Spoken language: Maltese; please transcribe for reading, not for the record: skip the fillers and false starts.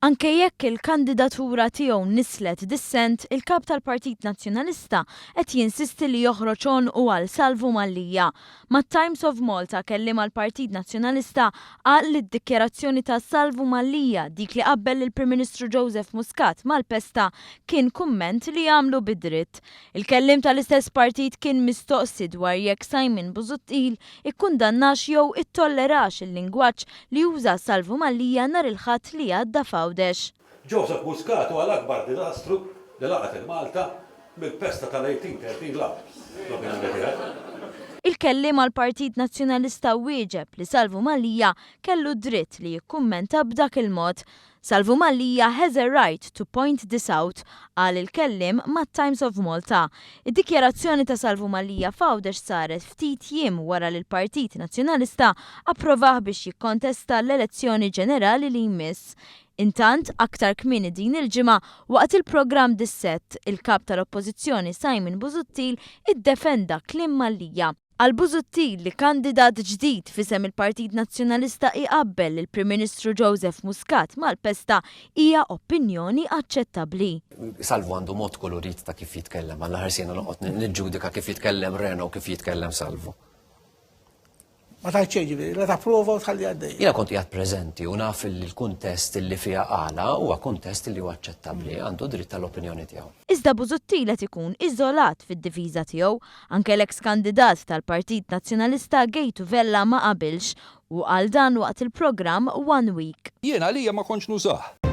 Anke jekk il-kandidatura tiegħu nislet dissent, il-kap tal-Partit Nazzjonalista qed jinsisti li joħroġ on u għal Salvo Mallia. Mat-Times of Malta kellim għall-Partit Nazzjonalista qal li d-dikjerazzjoni ta' Salvo Mallia dik li qabbel il-Prim Ministru Joseph Muscat mal-pesta kien kumment li jagħmlu bidritt. Il-kellim tal-istess partit kien mistoqsi dwar jekk Simon Busuttil ikkundannax jew ittollerax il-lingwaġġ li juża Salvo Mallia nhar il-Ħadd li għadda f'Għawdex. Joseph Muscat huwa l-akbar diżastru li laqat il-Malta mill-pesta tal-1813 l-aqgħet. Il-kellim għall-Partit Nazzjonalista wieġeb li Salvo Mallia kellu dritt li jikkummenta b'dak il-mod. Salvo Mallia has a right to point this out, għal il-kellim mat-Times of Malta. Id-dikjerazzjoni ta' Salvo Mallia f'Għawdex saret ftit jiem wara li l-Partit Nazzjonalista approvaħ biex jikkontesta l-elezzjoni ġenerali li jmiss. Intant, aktar kmieni din il-ġimgħa waqt il-programm Dissett, il-kap tal-Oppożizzjoni Simon Busuttil iddefenda kliem Mallia. Għal Busuttil li kandidat ġdid fisem il-Partit Nazzjonalista iqabbel il-Prim Ministru Joseph Muscat mal-pesta hija opinjoni aċċettabbli. Salvo għandu mod kolorit ta' kif jitkellem, għalla ħarsina noqgħod niġġudika kif jitkellem Reno u kif jitkellem Salvo. Ma tajt ġifieri, la tapprova u tħalli għaddej. Jiena kont qiegħed preżenti u naf il-kuntest li fiha qala huwa kuntest li huwa aċċettabbli, għandu dritt tal-opinjoni tiegħu. Iżda Busuttil qed ikun iżolat fid-difiża tiegħu, anke l-eks kandidat tal-Partit Nazzjonalista Gejtu Vella ma qabilx u għal dan waqt il-programm One Week. Jiena għalija ma kontx nużah.